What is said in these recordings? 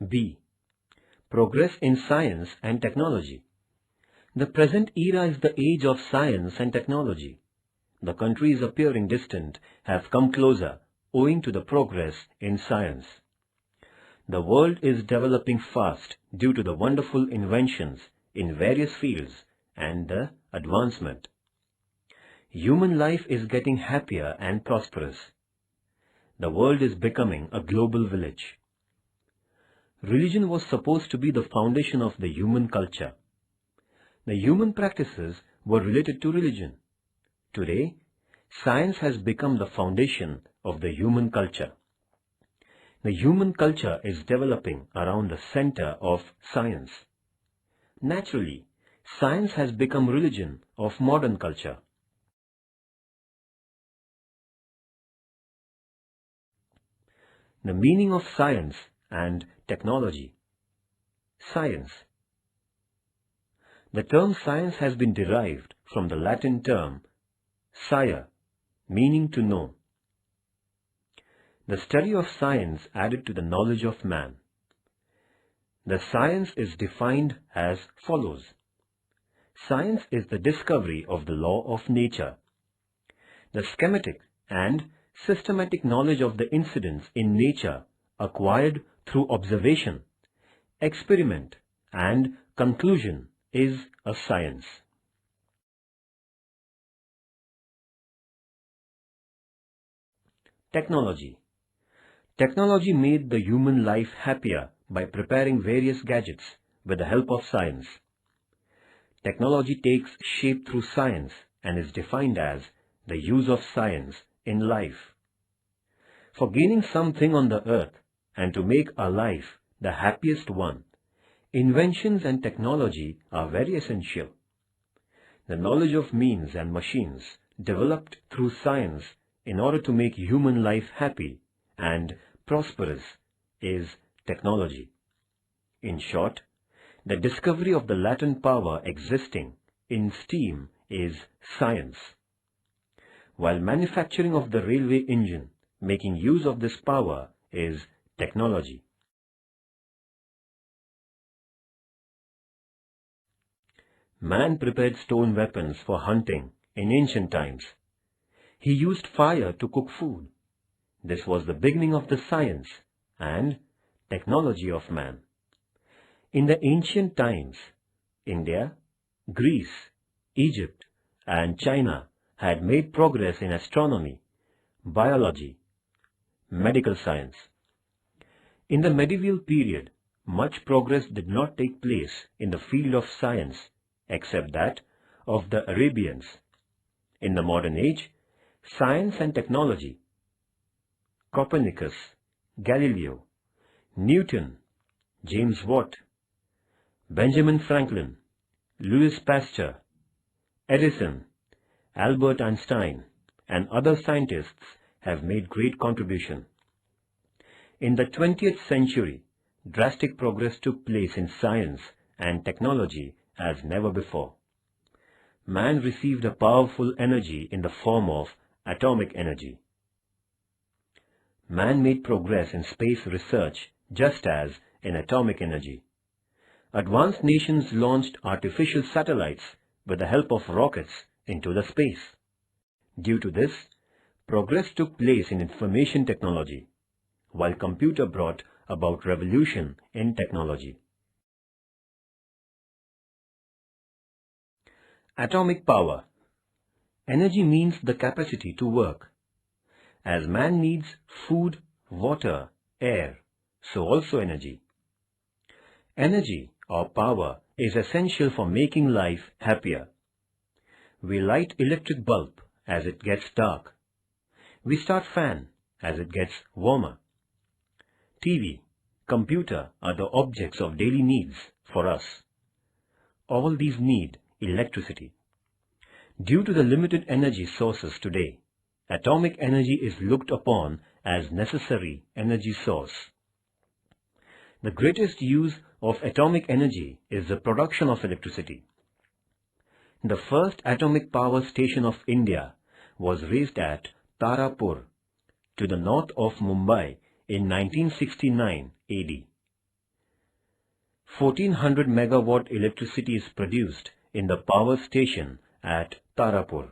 B. Progress in science and technology. The present era is the age of science and technology. The countries appearing distant have come closer owing to the progress in science. The world is developing fast due to the wonderful inventions in various fields and the advancement. Human life is getting happier and prosperous. The world is becoming a global village. Religion was supposed to be the foundation of the human culture. The human practices were related to religion. Today, science has become the foundation of the human culture. The human culture is developing around the center of science. Naturally, science has become religion of modern culture. The meaning of science and technology. Science. The term science has been derived from the Latin term scire, meaning to know. The study of science added to the knowledge of man. The science is defined as follows. Science is the discovery of the law of nature. The schematic and systematic knowledge of the incidents in nature acquired through observation, experiment, and conclusion is a science. Technology. Technology made the human life happier by preparing various gadgets with the help of science. Technology takes shape through science and is defined as the use of science in life. For gaining something on the earth and to make our life the happiest one, inventions and technology are very essential. The knowledge of means and machines developed through science in order to make human life happy and prosperous is technology. In short, the discovery of the latent power existing in steam is science, while manufacturing of the railway engine, making use of this power, is technology. Man prepared stone weapons for hunting in ancient times. He used fire to cook food. This was the beginning of the science and technology of man. In the ancient times, India, Greece, Egypt, and China had made progress in astronomy, biology, medical science. In the medieval period, much progress did not take place in the field of science except that of the Arabians. In the modern age, science and technology, Copernicus, Galileo, Newton, James Watt, Benjamin Franklin, Louis Pasteur, Edison, Albert Einstein, and other scientists have made great contribution. In the 20th century, drastic progress took place in science and technology as never before. Man received a powerful energy in the form of atomic energy. Man made progress in space research just as in atomic energy. Advanced nations launched artificial satellites with the help of rockets into the space. Due to this, progress took place in information technology, while computer brought about revolution in technology. Atomic power. Energy means the capacity to work. As man needs food, water, air, so also energy. Energy or power is essential for making life happier. We light electric bulb as it gets dark. We start fan as it gets warmer. TV, computer are the objects of daily needs for us. All these need electricity. Due to the limited energy sources today, atomic energy is looked upon as necessary energy source. The greatest use of atomic energy is the production of electricity. The first atomic power station of India was raised at Tarapur, to the north of Mumbai in 1969 AD. 1400 megawatt electricity is produced in the power station at Tarapur.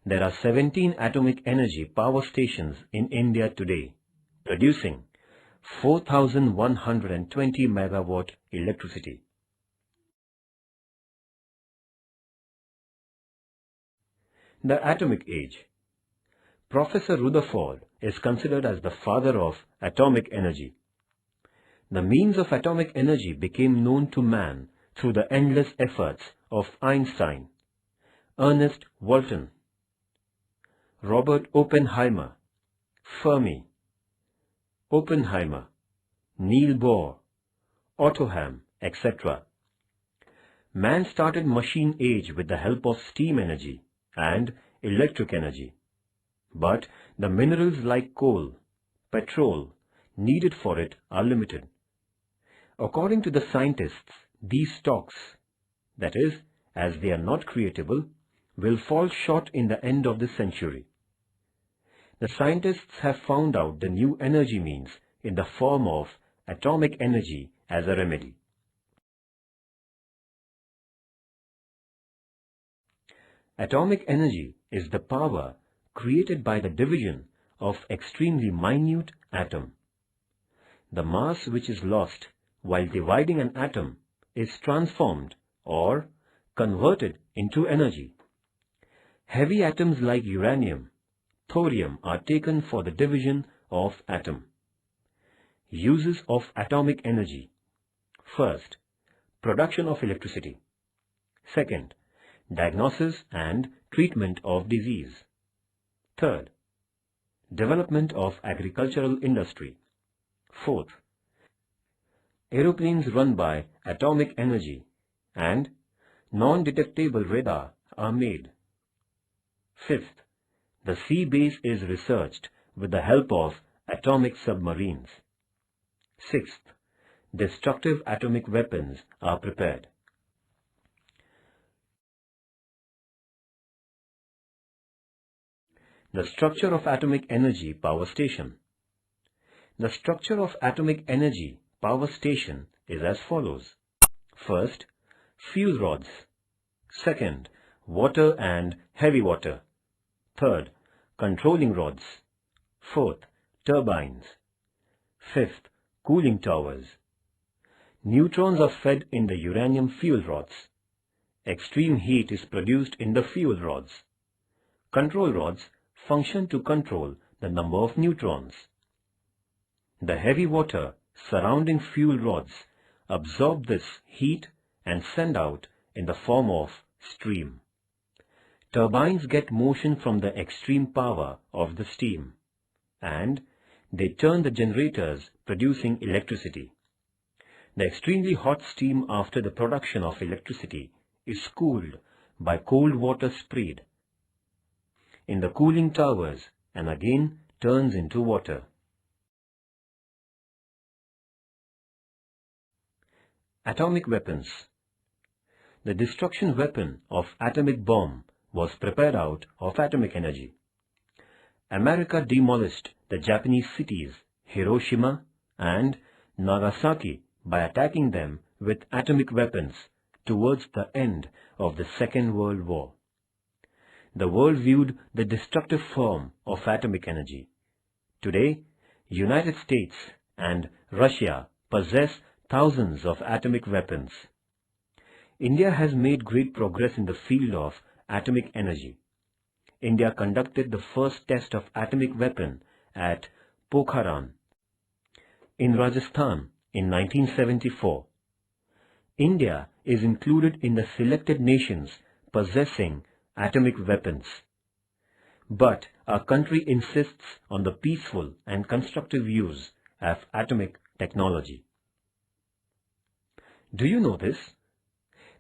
There are 17 atomic energy power stations in India today, producing 4120 megawatt electricity. The Atomic Age. Professor Rutherford is considered as the father of atomic energy. The means of atomic energy became known to man through the endless efforts of Einstein, Ernest Walton, Robert Oppenheimer, Fermi, Oppenheimer, Niels Bohr, Otto Hahn, etc. Man started machine age with the help of steam energy and electric energy. But the minerals like coal, petrol, needed for it are limited. According to the scientists, these stocks, that is, as they are not creatable, will fall short in the end of this century. The scientists have found out the new energy means in the form of atomic energy as a remedy. Atomic energy is the power created by the division of extremely minute atom. The mass which is lost while dividing an atom is transformed or converted into energy. Heavy atoms like uranium, thorium are taken for the division of atom. Uses of atomic energy. First, production of electricity. Second, diagnosis and treatment of disease. Third, development of agricultural industry. Fourth, aeroplanes run by atomic energy and non-detectable radar are made. Fifth, the sea base is researched with the help of atomic submarines. Sixth, destructive atomic weapons are prepared. The structure of atomic energy power station. The structure of atomic energy power station is as follows. First, fuse rods. Second, water and heavy water. Third, controlling rods. Fourth, turbines. Fifth, cooling towers. Neutrons are fed in the uranium fuel rods. Extreme heat is produced in the fuel rods. Control rods function to control the number of neutrons. The heavy water surrounding fuel rods absorb this heat and send out in the form of steam. Turbines get motion from the extreme power of the steam, and they turn the generators producing electricity. The extremely hot steam after the production of electricity is cooled by cold water sprayed in the cooling towers and again turns into water. Atomic weapons. The destruction weapon of atomic bomb was prepared out of atomic energy. America demolished the Japanese cities Hiroshima and Nagasaki by attacking them with atomic weapons towards the end of the Second World War. The world viewed the destructive form of atomic energy. Today, United States and Russia possess thousands of atomic weapons. India has made great progress in the field of atomic energy. India conducted the first test of atomic weapon at Pokhran in Rajasthan in 1974. India is included in the selected nations possessing atomic weapons. But our country insists on the peaceful and constructive use of atomic technology. Do you know this?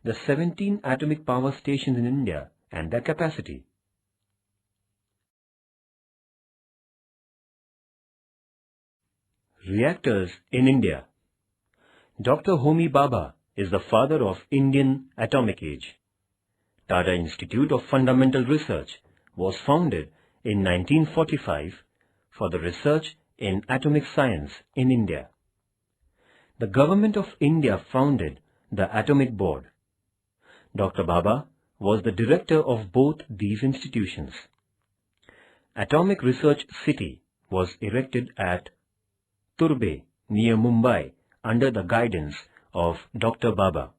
The 17 atomic power stations in India and their capacity. Reactors in India. Dr. Homi Bhabha is the father of Indian atomic age. Tata Institute of Fundamental Research was founded in 1945 for the research in atomic science in India. the Government of India founded the Atomic Board. Dr. Bhabha was the director of both these institutions. Atomic Research City was erected at Turbe near Mumbai under the guidance of Dr. Bhabha.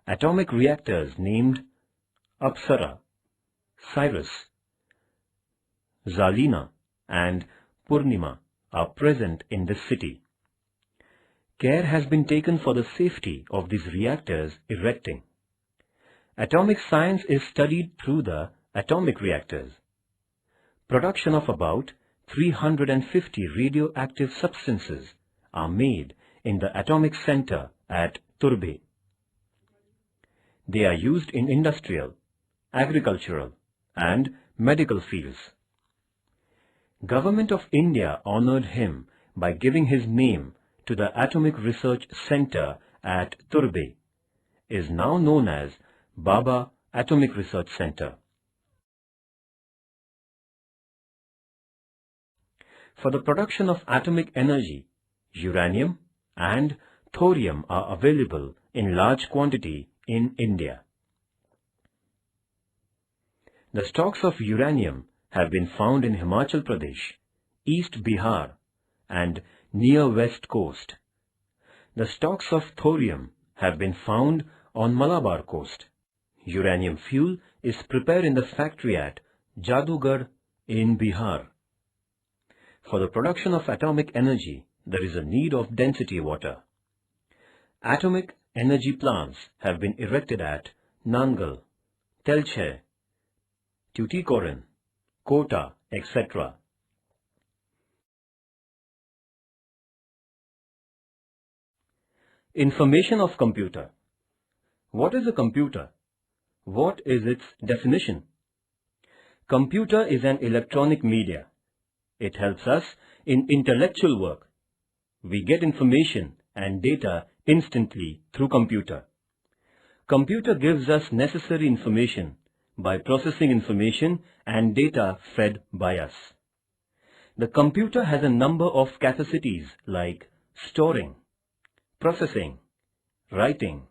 Atomic reactors named Apsara, Cyrus, Zalina and Purnima are present in this city. Care has been taken for the safety of these reactors erecting. Atomic science is studied through the atomic reactors. Production of about 350 radioactive substances are made in the Atomic Center at Turbe. They are used in industrial, agricultural and medical fields. Government of India honored him by giving his name to the Atomic Research Center at Turbe, is now known as Bhabha Atomic Research Center. For the production of atomic energy, uranium and thorium are available in large quantity in India. The stocks of uranium have been found in Himachal Pradesh, East Bihar and near West Coast. The stocks of thorium have been found on Malabar coast. Uranium fuel is prepared in the factory at Jadugarh in Bihar. For the production of atomic energy, there is a need of density water. Atomic energy plants have been erected at Nangal, Telche, Tuticorin, Kota, etc. Information of computer. What is a computer? What is its definition? Computer is an electronic media. It helps us in intellectual work. We get information and data instantly through computer. Computer gives us necessary information by processing information and data fed by us. The computer has a number of capacities like storing, processing, writing,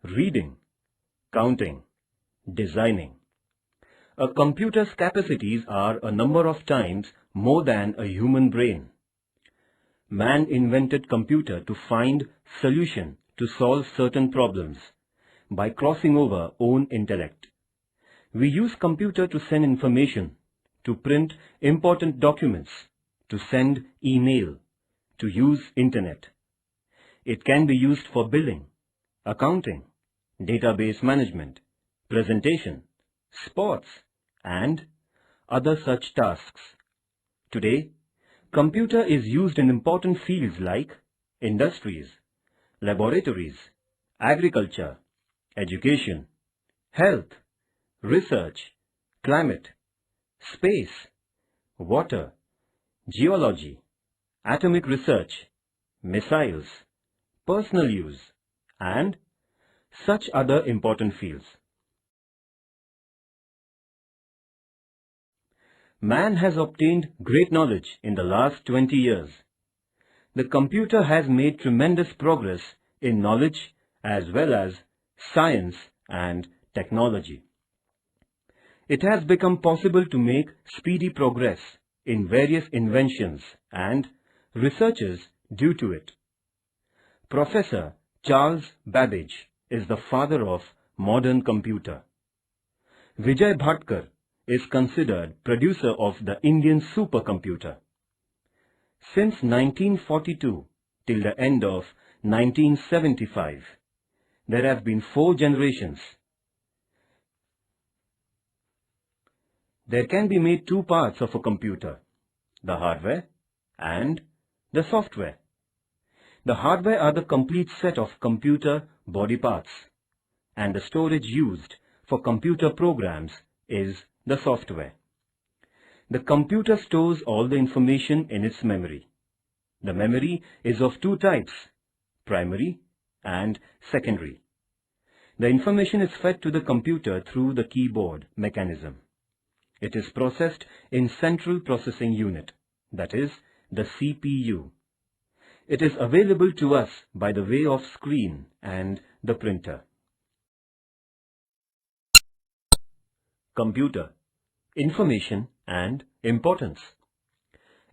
reading, counting, designing. A computer's capacities are a number of times more than a human brain. Man invented computer to find solution to solve certain problems by crossing over own intellect. We use computer to send information, to print important documents, to send email, to use internet. It can be used for billing, accounting, database management, presentation, sports, and other such tasks. Today, computer is used in important fields like industries, laboratories, agriculture, education, health, research, climate, space, water, geology, atomic research, missiles, personal use, and such other important fields. Man has obtained great knowledge in the last 20 years. The computer has made tremendous progress in knowledge as well as science and technology. It has become possible to make speedy progress in various inventions and researches due to it. Professor Charles Babbage is the father of modern computer. Vijay Bhatkar is considered producer of the Indian supercomputer. Since 1942 till the end of 1975, there have been 4 generations. There can be made 2 parts of a computer, the hardware and the software. The hardware are the complete set of computer body parts, and the storage used for computer programs is the software. The computer stores all the information in its memory. The memory is of 2 types, primary and secondary. The information is fed to the computer through the keyboard mechanism. It is processed in Central Processing Unit, that is, the CPU. It is available to us by the way of screen and the printer. Computer, information and importance.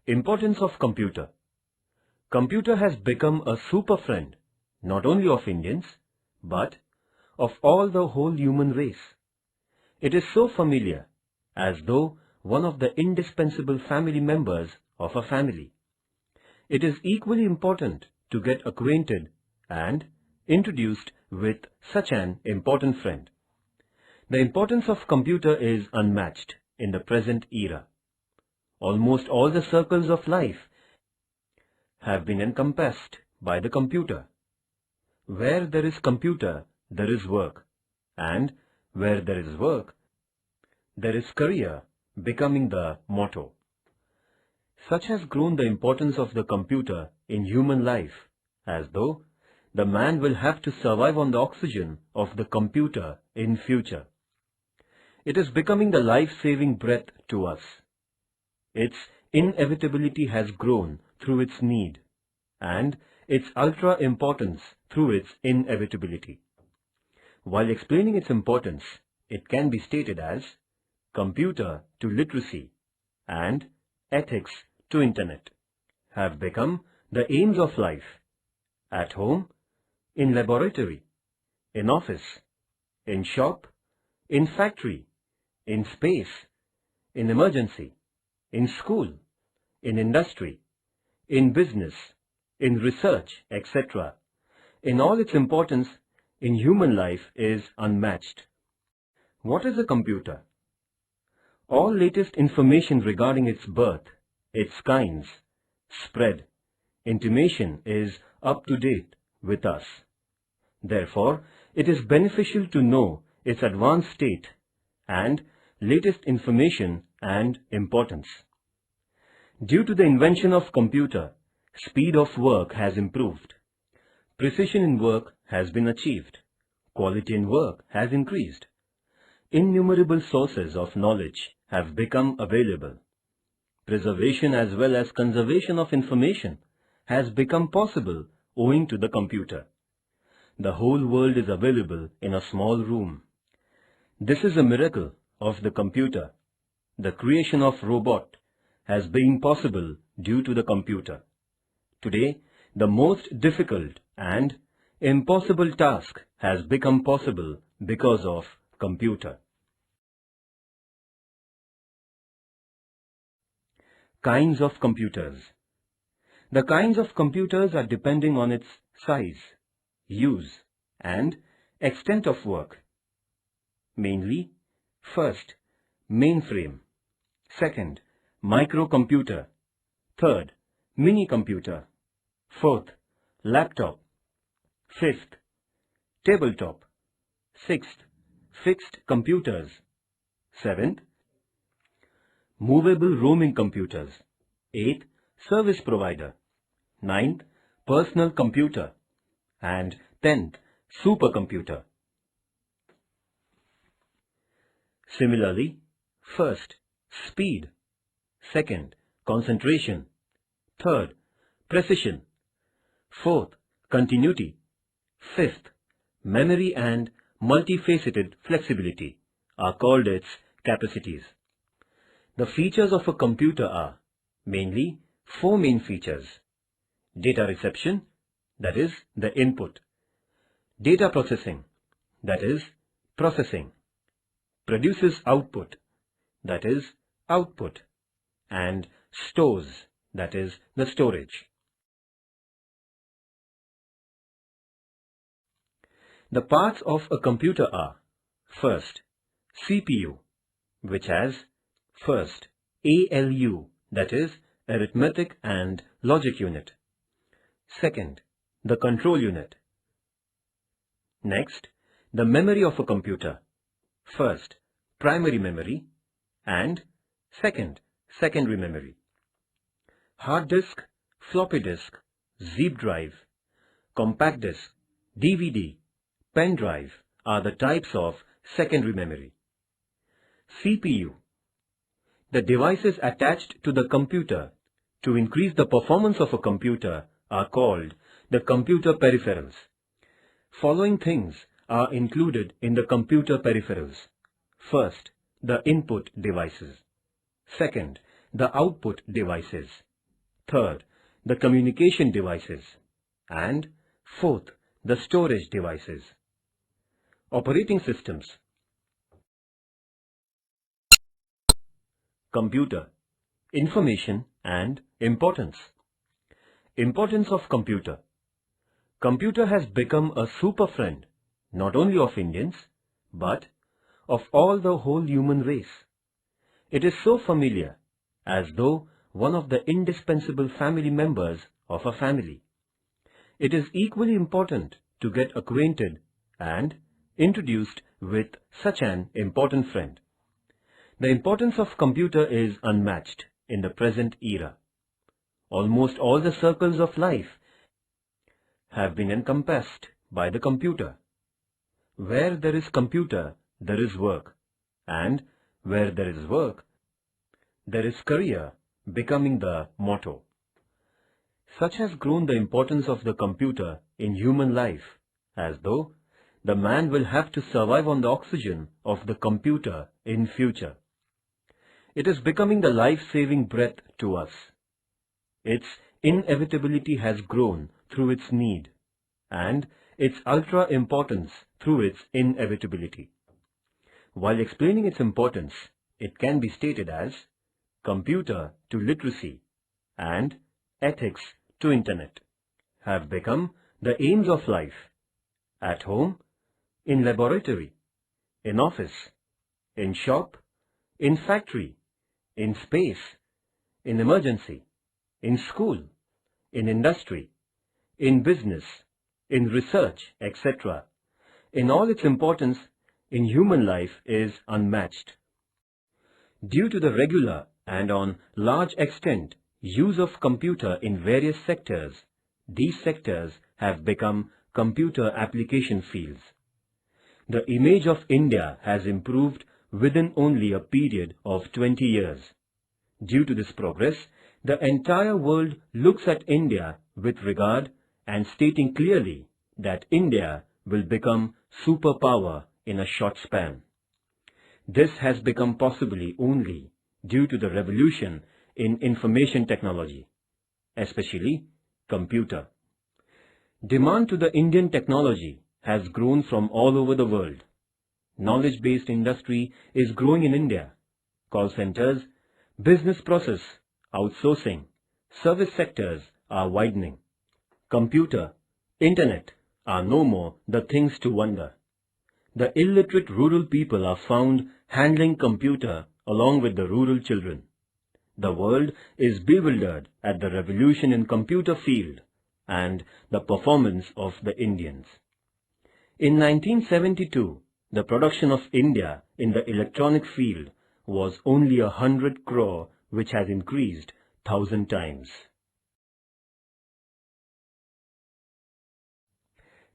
Importance of computer. Computer has become a super friend, not only of Indians, but of all the whole human race. It is so familiar, as though one of the indispensable family members of a family. It is equally important to get acquainted and introduced with such an important friend. The importance of computer is unmatched in the present era. Almost all the circles of life have been encompassed by the computer. Where there is computer, there is work, and where there is work, there is career, becoming the motto. Such has grown the importance of the computer in human life, as though the man will have to survive on the oxygen of the computer in future. It is becoming the life-saving breath to us. Its inevitability has grown through its need, and its ultra-importance through its inevitability. While explaining its importance, it can be stated as computer to literacy and ethics to internet have become the aims of life, at home, in laboratory, in office, in shop, in factory, in space, in emergency, in school, in industry, in business, in research, etc. In all its importance in human life is unmatched. What is a computer? All latest information regarding its birth, its kinds, spread, intimation is up to date with us. Therefore, it is beneficial to know its advanced state and latest information and importance. Due to the invention of computer, speed of work has improved. Precision in work has been achieved. Quality in work has increased. Innumerable sources of knowledge have become available. Preservation as well as conservation of information has become possible owing to the computer. The whole world is available in a small room. This is a miracle of the computer. The creation of robot has been possible due to the computer. Today, the most difficult and impossible task has become possible because of computer. Kinds of computers. The kinds of computers are depending on its size, use, and extent of work. Mainly, first, mainframe. Second, microcomputer. Third, mini-computer. Fourth, laptop. Fifth, tabletop. Sixth, fixed computers. Seventh, movable roaming computers. Eighth, service provider. Ninth, personal computer. And 10th, supercomputer. Similarly, first, speed. Second, concentration. Third, precision. Fourth, continuity. Fifth, memory and multifaceted flexibility are called its capacities. The features of a computer are mainly four main features. Data reception, that is the input. Data processing, that is processing. Produces output, that is output. And stores, that is the storage. The parts of a computer are, first, CPU, which has, first, ALU, that is arithmetic and logic unit. Second, the control unit. Next, the memory of a computer. First, primary memory, and second, secondary memory. Hard disk, floppy disk, zip drive, compact disk, DVD, pen drive are the types of secondary memory. CPU. The devices attached to the computer to increase the performance of a computer are called the computer peripherals. Following things are included in the computer peripherals. First, the input devices. Second, the output devices. Third, the communication devices. And fourth, the storage devices. Operating systems. Computer. Information and importance. Importance of computer. Computer has become a super friend, not only of Indians, but of all the whole human race. It is so familiar, as though one of the indispensable family members of a family. It is equally important to get acquainted and introduced with such an important friend. The importance of computer is unmatched in the present era. Almost all the circles of life have been encompassed by the computer. Where there is computer, there is work, and where there is work, there is career, becoming the motto. Such has grown the importance of the computer in human life, as though the man will have to survive on the oxygen of the computer in future. It is becoming the life-saving breath to us. Its inevitability has grown through its need, and its ultra-importance through its inevitability. While explaining its importance, it can be stated as computer to literacy and ethics to internet have become the aims of life, at home, in laboratory, in office, in shop, in factory, in space, in emergency, in school, in industry, in business, in research, etc. In all its importance in human life is unmatched. Due to the regular and on large extent use of computer in various sectors, these sectors have become computer application fields. The image of India has improved within only a period of 20 years. Due to this progress, the entire world looks at India with regard and stating clearly that India will become superpower in a short span. This has become possibly only due to the revolution in information technology, especially computer. Demand to the Indian technology has grown from all over the world. Knowledge-based industry is growing in India. Call centers, business process, outsourcing, service sectors are widening. Computer, internet are no more the things to wonder. The illiterate rural people are found handling computer along with the rural children. The world is bewildered at the revolution in computer field and the performance of the Indians. In 1972, the production of India in the electronic field was only 100 crore, which has increased 1,000 times.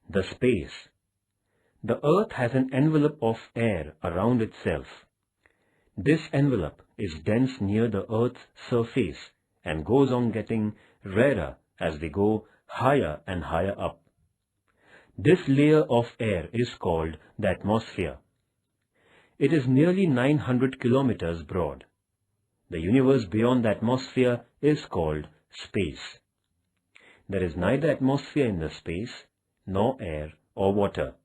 The space. The earth has an envelope of air around itself. This envelope is dense near the earth's surface and goes on getting rarer as we go higher and higher up. This layer of air is called the atmosphere. It is nearly 900 kilometers broad. The universe beyond the atmosphere is called space. There is neither atmosphere in the space, nor air or water.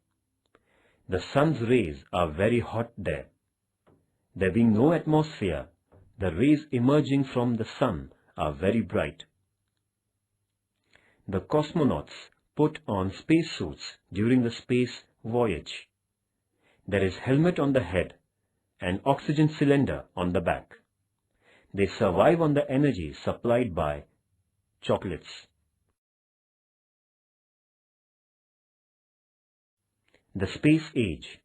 The sun's rays are very hot there. There being no atmosphere, the rays emerging from the sun are very bright. The cosmonauts put on spacesuits during the space voyage. There is helmet on the head and oxygen cylinder on the back. They survive on the energy supplied by chocolates. The space age.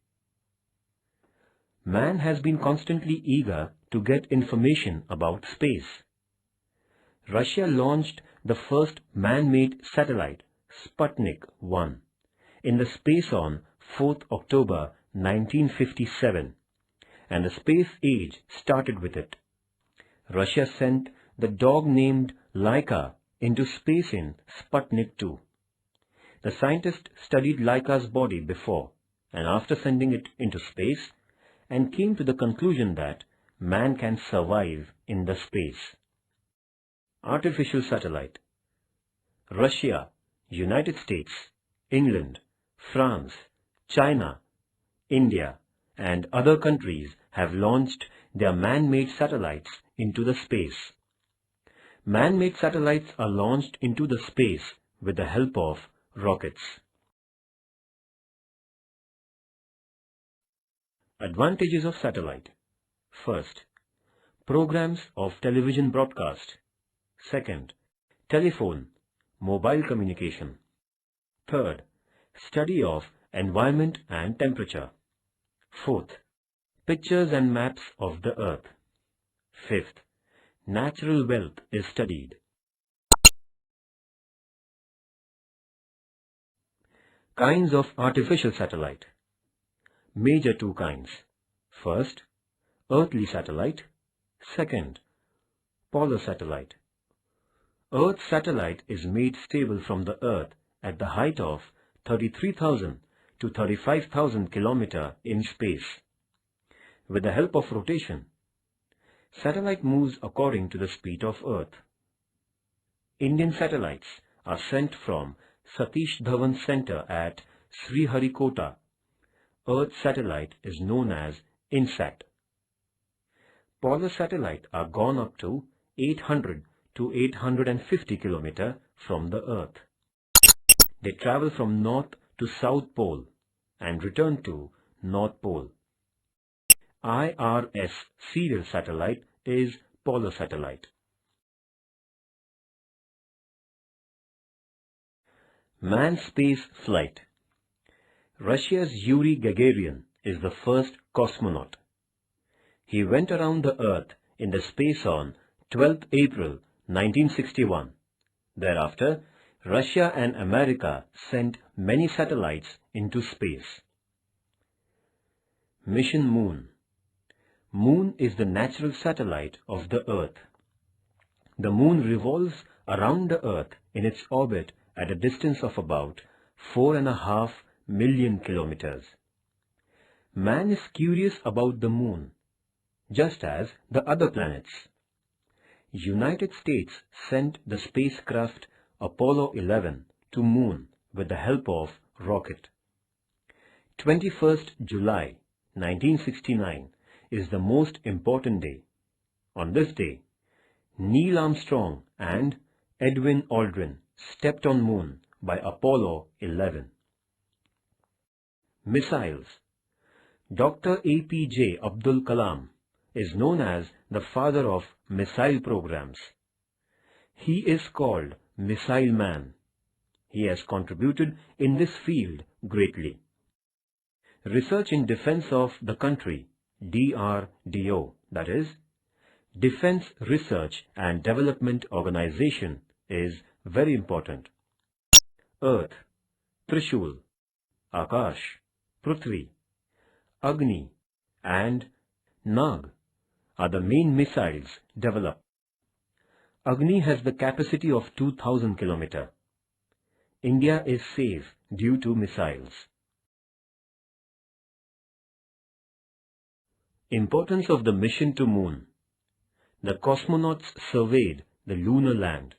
Man has been constantly eager to get information about space. Russia launched the first man-made satellite, Sputnik 1, in the space on 4th October 1957, and the space age started with it. Russia sent the dog named Laika into space in Sputnik 2. The scientist studied Laika's body before and after sending it into space and came to the conclusion that man can survive in the space. Artificial satellite. Russia, United States, England, France, China, India, and other countries have launched their man-made satellites into the space. Man-made satellites are launched into the space with the help of rockets. Advantages of satellite. First, programs of television broadcast. Second, telephone, mobile communication. Third, study of environment and temperature. Fourth, pictures and maps of the earth. Fifth, natural wealth is studied. Kinds of artificial satellite. Major two kinds. First, earthly satellite. Second, polar satellite. Earth's satellite is made stable from the Earth at the height of 33,000 to 35,000 km in space. With the help of rotation, satellite moves according to the speed of Earth. Indian satellites are sent from Satish Dhawan Center at Sriharikota. Earth's satellite is known as INSAT. Polar satellites are gone up to 800 to 850 km from the Earth. They travel from North to South Pole and return to North Pole. IRS serial satellite is polar satellite. Manned space flight. Russia's Yuri Gagarin is the first cosmonaut. He went around the Earth in the space on 12th April 1961. Thereafter, Russia and America sent many satellites into space. Mission Moon. Moon is the natural satellite of the Earth. The Moon revolves around the Earth in its orbit at a distance of about 4.5 million kilometers. Man is curious about the Moon, just as the other planets. United States sent the spacecraft Apollo 11 to Moon with the help of rocket. 21st July 1969 is the most important day. On this day, Neil Armstrong and Edwin Aldrin stepped on Moon by Apollo 11. Missiles. Dr. APJ Abdul Kalam is known as the father of missile programs. He is called Missile Man. He has contributed in this field greatly. Research in defense of the country, DRDO, that is, Defense Research and Development Organization, is very important. Earth, Trishul, Akash, Prithvi, Agni and Nag are the main missiles developed. Agni has the capacity of 2,000 km. India is safe due to missiles. Importance of the mission to Moon. The cosmonauts surveyed the lunar land.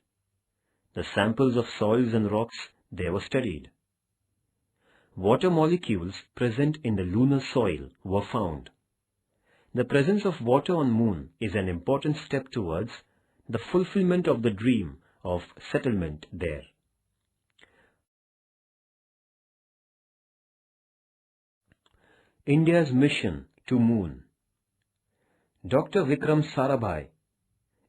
The samples of soils and rocks there were studied. Water molecules present in the lunar soil were found. The presence of water on Moon is an important step towards the fulfillment of the dream of settlement there. India's mission to Moon. Dr. Vikram Sarabhai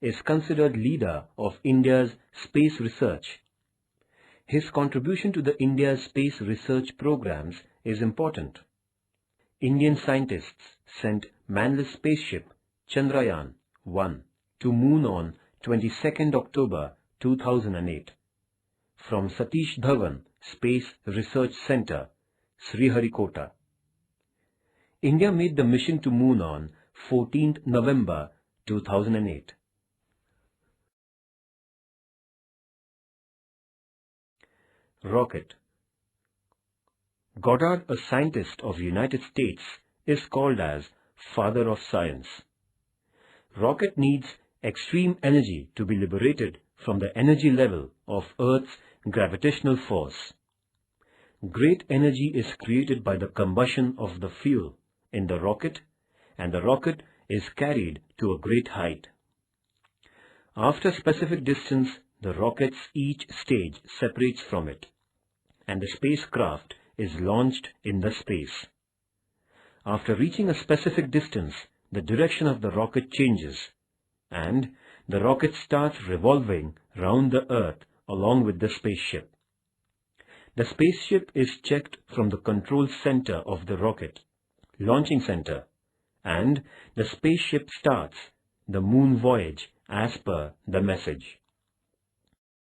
is considered leader of India's space research. His contribution to the India's space research programs is important. Indian scientists sent manless spaceship Chandrayaan-1 to Moon on 22nd October 2008 from Satish Dhawan Space Research Center, Sriharikota. India made the mission to Moon on 14th November 2008. Rocket. Goddard, a scientist of the United States, is called as Father of Science. Rocket needs extreme energy to be liberated from the energy level of Earth's gravitational force. Great energy is created by the combustion of the fuel in the rocket, and the rocket is carried to a great height. After a specific distance, the rocket's each stage separates from it, and the spacecraft is launched in the space. After reaching a specific distance, the direction of the rocket changes, and the rocket starts revolving round the Earth along with the spaceship. The spaceship is checked from the control center of the rocket, launching center, and the spaceship starts the moon voyage as per the message.